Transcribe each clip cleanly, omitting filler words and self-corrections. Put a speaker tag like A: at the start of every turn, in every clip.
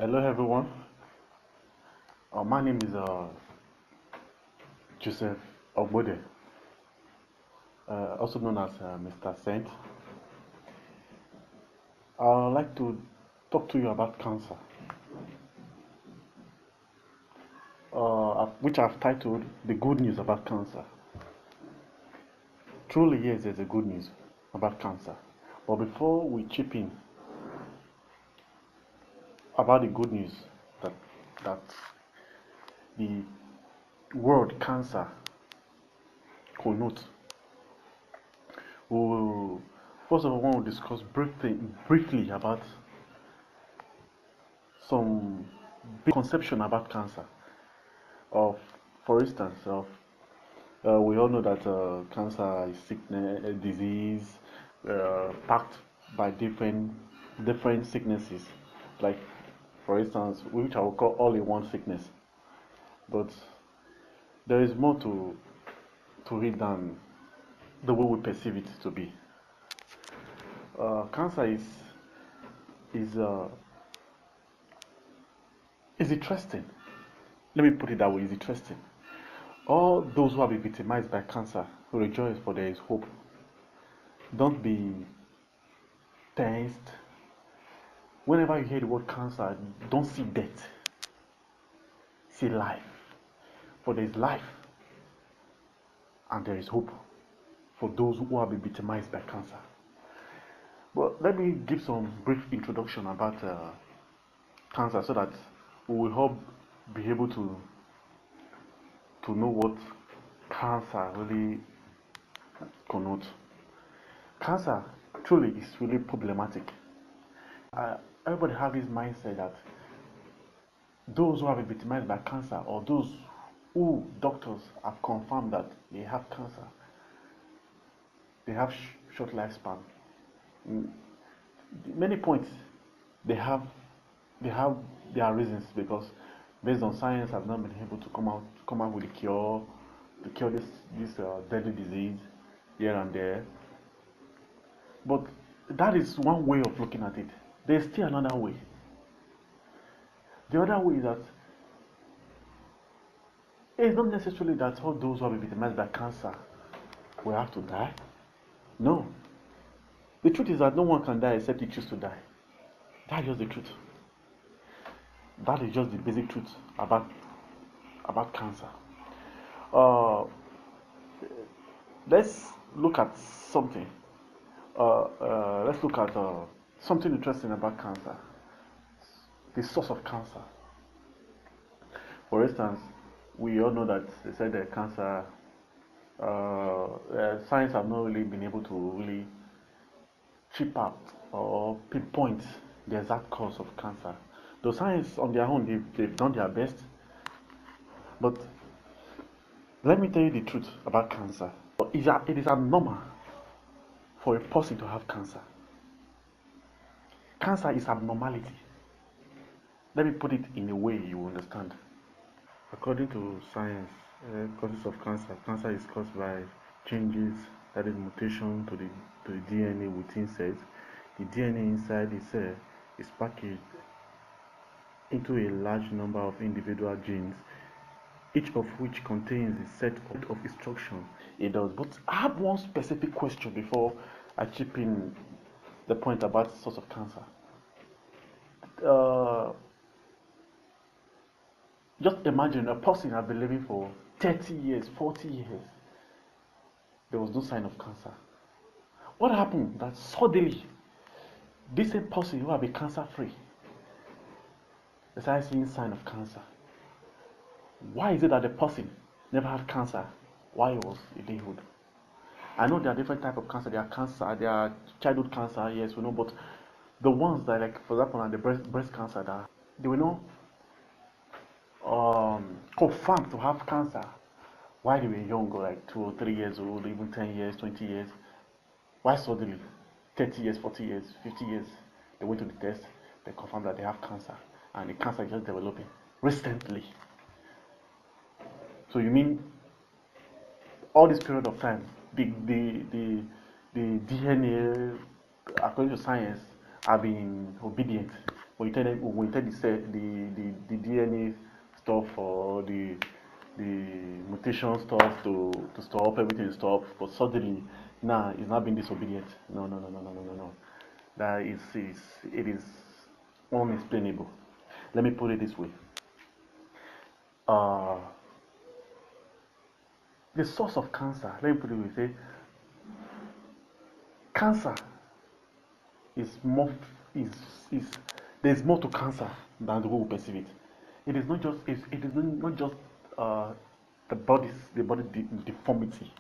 A: Hello everyone. My name is Joseph Ogbode, also known as Mr. Saint. I'd like to talk to you about cancer, which I've titled "The Good News About Cancer." Truly, yes, there's a good news about cancer. But before we chip in about the good news that the word cancer connotes, we will first of all want to discuss briefly about some big conception about cancer. For instance, we all know that cancer is sickness, a disease packed by different sicknesses, like for instance, which I will call all-in-one sickness. But there is more to it than the way we perceive it to be. Cancer is interesting. Let me put it that way: is interesting. All those who have been victimized by cancer rejoice, for there is hope. Don't be tensed. Whenever you hear the word cancer, don't see death. See life. For there is life and there is hope for those who have been victimized by cancer. But let me give some brief introduction about cancer so that we will all be able to know what cancer really connotes. Cancer truly is really problematic. Everybody have this mindset that those who have been victimized by cancer, or those who doctors have confirmed that they have cancer, they have short lifespan. Many points they have their reasons, because based on science have not been able to come out with a cure to cure this deadly disease here and there. But that is one way of looking at it. There's still another way. The other way is that it's not necessarily that all those who have been victimized by cancer will have to die. No. The truth is that no one can die except you choose to die. That's just the truth. That is just the basic truth about cancer. Let's look at something. Let's look at something interesting about cancer. The source of cancer. For instance, we all know that they said that cancer, science have not really been able to really chip out or pinpoint the exact cause of cancer. The science on their own, they've done their best. But let me tell you the truth about cancer. It is abnormal for a person to have cancer. Cancer is abnormality. Let me put it in a way you understand. According to science, causes of cancer is caused by changes, that is mutation to the DNA within cells. The DNA inside the cell is packaged into a large number of individual genes, each of which contains a set of instructions it does. But I have one specific question before I chip in the point about the source of cancer. Just imagine a person has been living for 30 years, 40 years. There was no sign of cancer. What happened that suddenly this same person who had been cancer free started seeing sign of cancer? Why is it that the person never had cancer while he was in babyhood? I know there are different types of cancer. There are childhood cancer, yes, we know, but the ones that, like for example, the breast cancer, that they were not confirmed to have cancer while they were young, like 2 or 3 years old, even 10 years, 20 years. Why suddenly 30 years, 40 years, 50 years, they went to the test, they confirmed that they have cancer, and the cancer is just developing recently? So you mean all this period of time, the DNA, according to science, have been obedient when you tell the DNA stuff or the mutation stuff to stop, everything to stop, but suddenly now it's not being disobedient. No, no, no, no, no, no, no, no. That it is unexplainable. Let me put it this way. Uh, the source of cancer, let me put it this way, say, cancer is more is is there's more to cancer than the way we perceive it. It is not just it is not just uh, the body deformity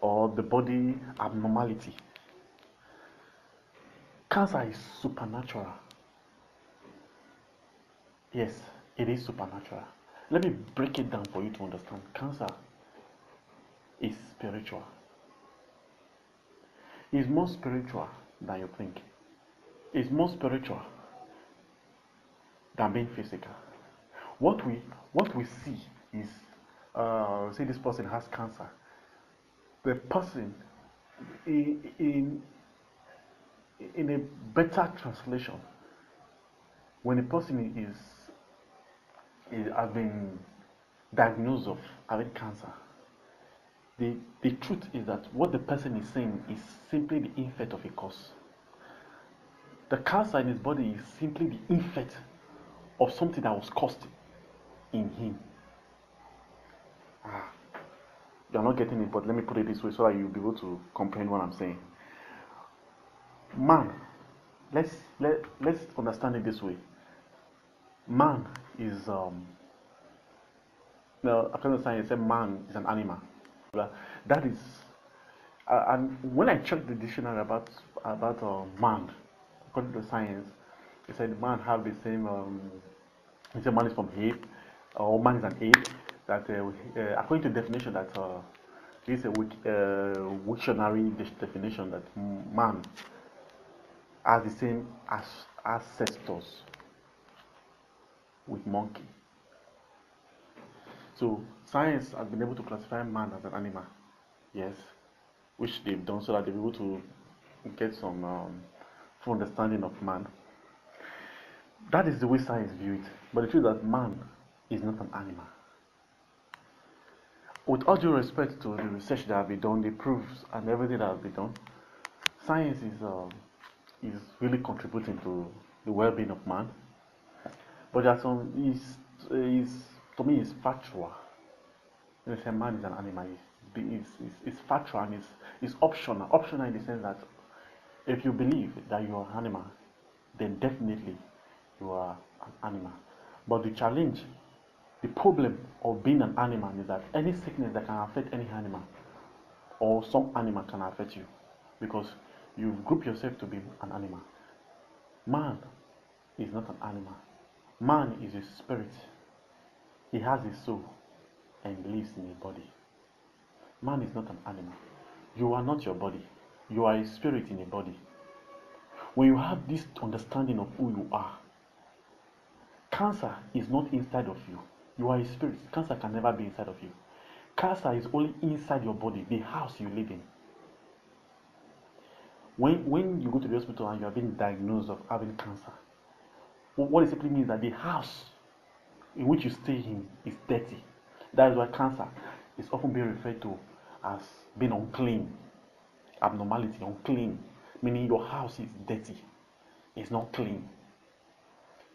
A: or the body abnormality. Cancer is supernatural. Yes, it is supernatural. Let me break it down for you to understand. Cancer is spiritual. It's more spiritual than you think. It's more spiritual than being physical. What we see is, say this person has cancer. The person, in in a better translation, when a person is has been diagnosed of having cancer, the truth is that what the person is saying is simply the effect of a cause. The cancer in his body is simply the effect of something that was caused in him. You're not getting it, but let me put it this way so that you'll be able to comprehend what I'm saying. Man, let's understand it this way. Man is no, according to science, say man is an animal. That is, and when I checked the dictionary about man, according to science, it said man have the same. It said man is from ape, or man is an ape. That according to the definition that this is a Wiktionary definition that man has the same as ancestors with monkey. So science has been able to classify man as an animal, yes, which they've done so that they're able to get some full understanding of man. That is the way science views it. But the truth is that man is not an animal. With all due respect to the research that have been done, the proofs and everything that has been done, science is really contributing to the well-being of man. But there are some is to me is factual. When I say man is an animal, it's factual and it's optional. Optional in the sense that if you believe that you are an animal, then definitely you are an animal. But the challenge, the problem of being an animal is that any sickness that can affect any animal or some animal can affect you because you group yourself to be an animal. Man is not an animal. Man is a spirit. He has a soul and lives in a body. Man is not an animal. You are not your body. You are a spirit in a body. When you have this understanding of who you are, cancer is not inside of you. You are a spirit. Cancer can never be inside of you. Cancer is only inside your body, the house you live in. When you go to the hospital and you are being diagnosed of having cancer, what it simply means that the house in which you stay in is dirty. That is why cancer is often being referred to as being unclean, abnormality, unclean, meaning your house is dirty, it's not clean.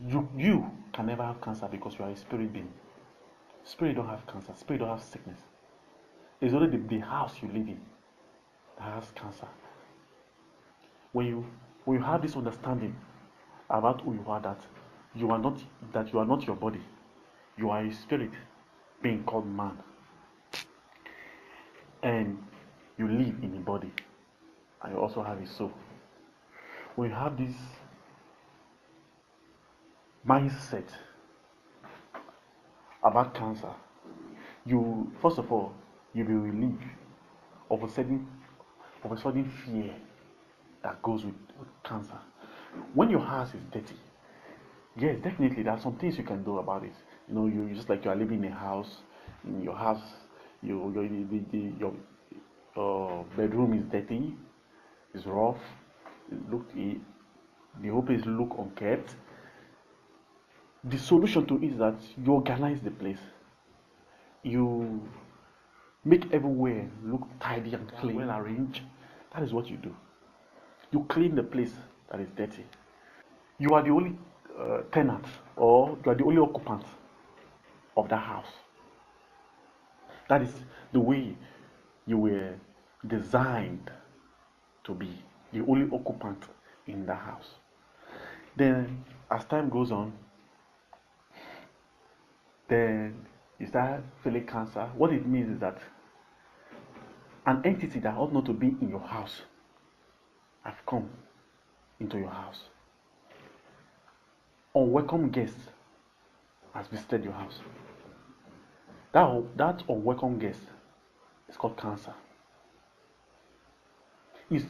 A: You can never have cancer because you are a spirit being. Spirit don't have cancer, spirit don't have sickness. It's only the house you live in that has cancer. When you have this understanding about who you are, that you are not your body, you are a spirit being called man, and you live in a body, and you also have a soul. When you have this mindset about cancer, you first of all you'll be relieved of a sudden fear that goes with cancer. When your house is dirty, yes, definitely there are some things you can do about it. You just like you are living in a house. In your house, your bedroom is dirty, it's rough, the whole place look unkept. The solution to it is that you organize the place. You make everywhere look tidy and clean, well arranged. That is what you do. You clean the place that is dirty. You are the only tenant, or you are the only occupant of that house. That is the way you were designed to be, the only occupant in the house. Then, as time goes on, then you start feeling cancer. What it means is that an entity that ought not to be in your house have come into your house. Unwelcome guest has visited your house. That unwelcome guest is called cancer. It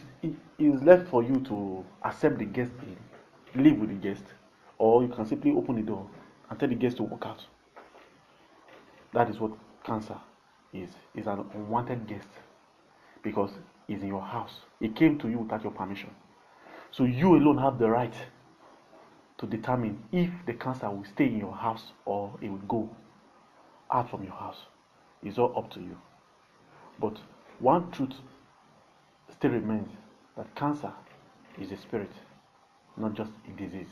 A: is left for you to accept the guest in, live with the guest, or you can simply open the door and tell the guest to walk out. That is what cancer is an unwanted guest, because it's in your house. It came to you without your permission. So you alone have the right to determine if the cancer will stay in your house or it will go out from your house. It's all up to you. But one truth still remains, that cancer is a spirit, not just a disease.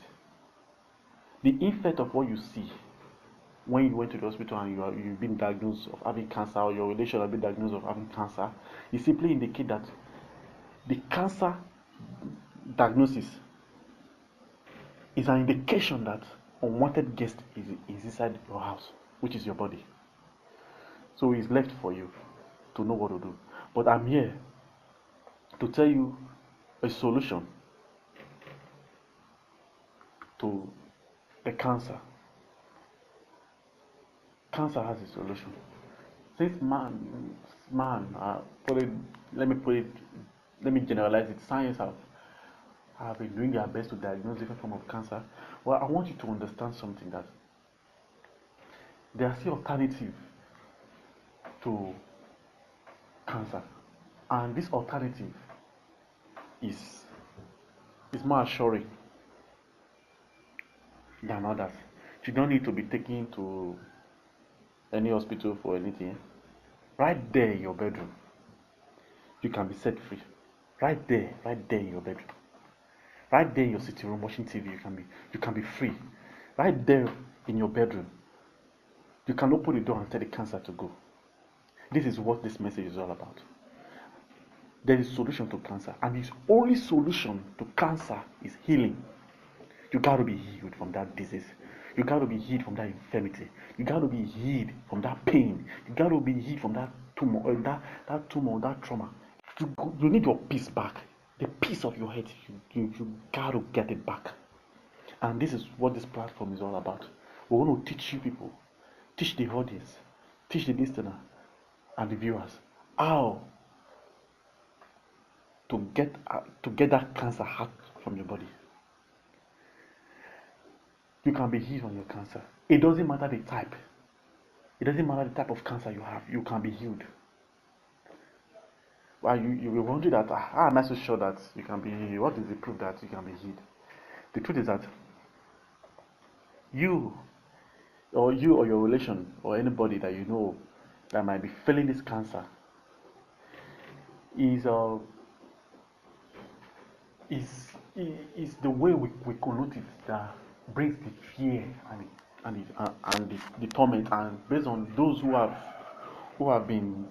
A: The effect of what you see when you went to the hospital and you've been diagnosed of having cancer, or your relation has been diagnosed of having cancer, it simply indicates that the cancer diagnosis is an indication that unwanted guest is inside your house, which is your body. So it's left for you to know what to do. But I'm here to tell you a solution to the cancer. Cancer has a solution. Since let me generalize it. Science have been doing their best to diagnose different forms of cancer. Well, I want you to understand something, that there are still alternatives to cancer, and this alternative is more assuring than others. You don't need to be taken to any hospital for anything. Right there in your bedroom, you can be set free. Right there in your bedroom. Right there in your sitting room watching TV, you can be free. Right there in your bedroom, you can open the door and tell the cancer to go. This is what this message is all about. There is a solution to cancer, and the only solution to cancer is healing. You got to be healed from that disease. You got to be healed from that infirmity. You got to be healed from that pain. You got to be healed from that tumor, that trauma. You need your peace back. The peace of your head. You got to get it back. And this is what this platform is all about. We want to teach you people, teach the audience, teach the listener and the viewers how to get that cancer out from your body. You can be healed from your cancer. It doesn't matter the type. It doesn't matter the type of cancer you have. You can be healed. Well, you will wonder that, how am I so sure that you can be healed? What is the proof that you can be healed? The truth is that you or your relation or anybody that you know that might be feeling this cancer is the way we connote it that brings the fear and the torment, and based on those who have been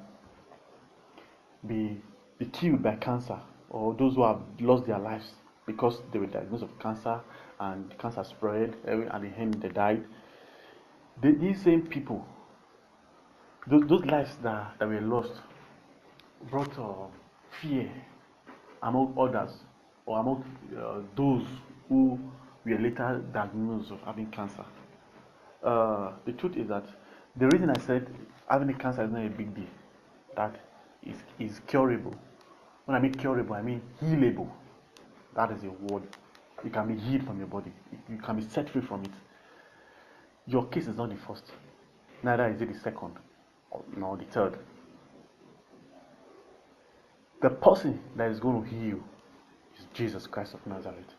A: killed by cancer, or those who have lost their lives because they were diagnosed with cancer and the cancer spread and at the end they died. These same people, those lives that were lost, brought fear among others, or among those who were later diagnosed of having cancer. The truth is that the reason I said having a cancer is not a big deal, that is curable. When I mean curable, I mean healable. That is a word. You can be healed from your body. You can be set free from it. Your case is not the first, neither is it the second, nor the third. The person that is going to heal you is Jesus Christ of Nazareth.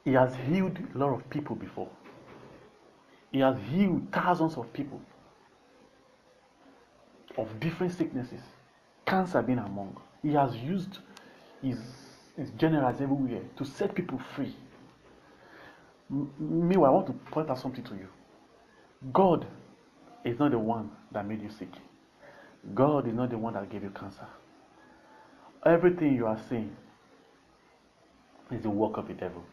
A: He has healed a lot of people before. He has healed thousands of people of different sicknesses, cancer being among. He has used his, his generals everywhere to set people free. Meanwhile, I want to point out something to you. God is not the one that made you sick. God is not the one that gave you cancer. Everything you are saying is the work of the devil.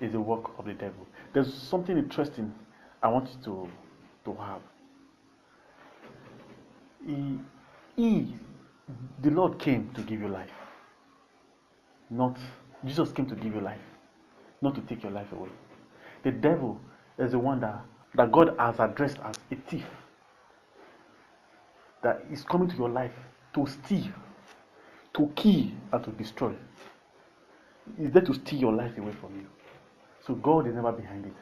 A: Is the work of the devil. There's something interesting I want you to have. The Lord came to give you life. Not Jesus came to give you life, not to take your life away. The devil is the one that God has addressed as a thief. That is coming to your life to steal, to kill, and to destroy. He's there to steal your life away from you. So God is never behind it.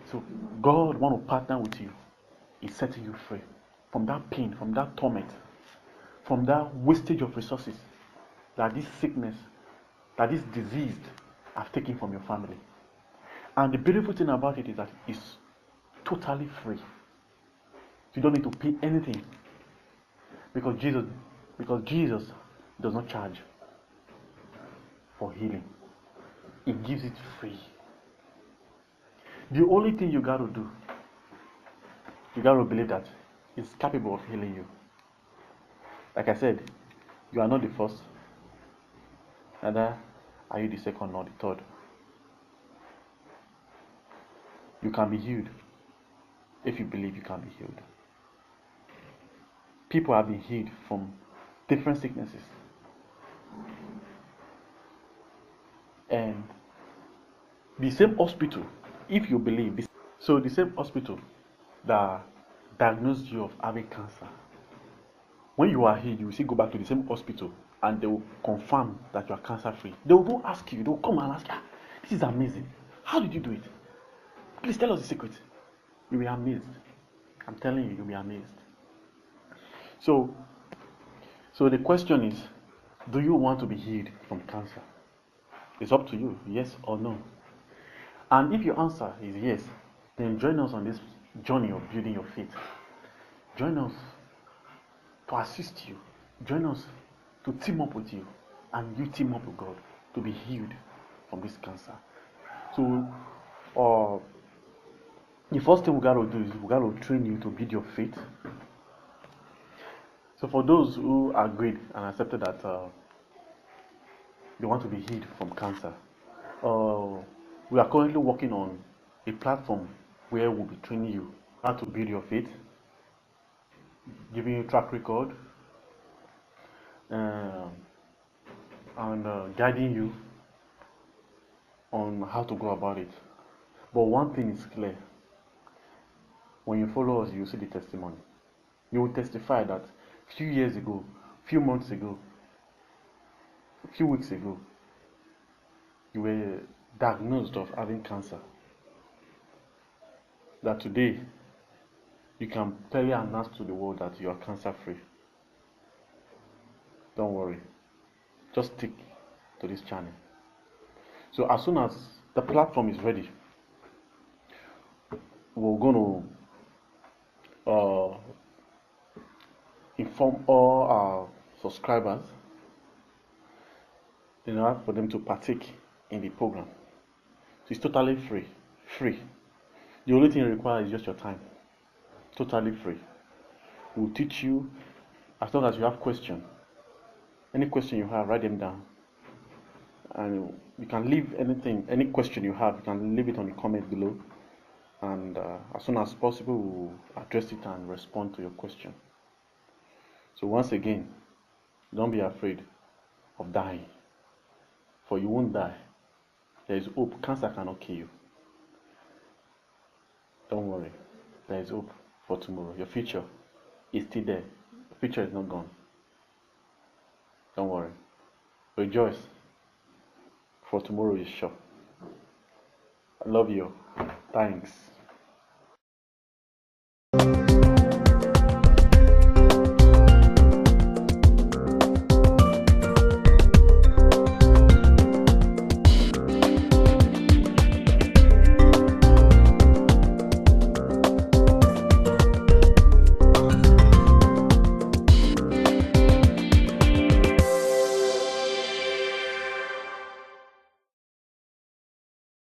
A: So God wants to partner with you in setting you free from that pain, from that torment, from that wastage of resources that this sickness, that this disease have taken from your family. And the beautiful thing about it is that it's totally free. You don't need to pay anything because Jesus does not charge for healing. He gives it free. The only thing you got to do, you got to believe that He's capable of healing you. Like I said, you are not the first, neither are you the second or the third. You can be healed if you believe you can be healed. People have been healed from different sicknesses. And the same hospital, if you believe, so the same hospital that diagnosed you of having cancer, when you are healed, you will still go back to the same hospital and they will confirm that you are cancer free. They will ask you, they will come and ask you, this is amazing. How did you do it? Please tell us the secret. You'll be amazed. I'm telling you, you'll be amazed. So the question is, do you want to be healed from cancer? It's up to you, yes or no. And if your answer is yes, then join us on this journey of building your faith. Join us to assist you. Join us to team up with you, and you team up with God to be healed from this cancer. So, the first thing we got to do is we got to train you to build your faith. So, for those who agreed and accepted that they want to be healed from cancer, we are currently working on a platform where we'll be training you how to build your faith, giving you track record, and guiding you on how to go about it. But one thing is clear: when you follow us, you see the testimony. You will testify that a few years ago, a few months ago, a few weeks ago, you were diagnosed of having cancer. That today, you can clearly announce to the world that you are cancer free. Don't worry. Just stick to this channel. So as soon as the platform is ready, we're going to inform all our subscribers in order for them to partake in the program. So it's totally free. The only thing required is just your time. Totally free. We'll teach you as long as you have questions. Any question you have, write them down. And you can leave any question you have, you can leave it on the comment below. And as soon as possible, we'll address it and respond to your question. So once again, don't be afraid of dying. For you won't die. There is hope. Cancer cannot kill you. Don't worry. There is hope for tomorrow. Your future is still there. Your future is not gone. Don't worry. Rejoice. For tomorrow is sure. I love you. Thanks.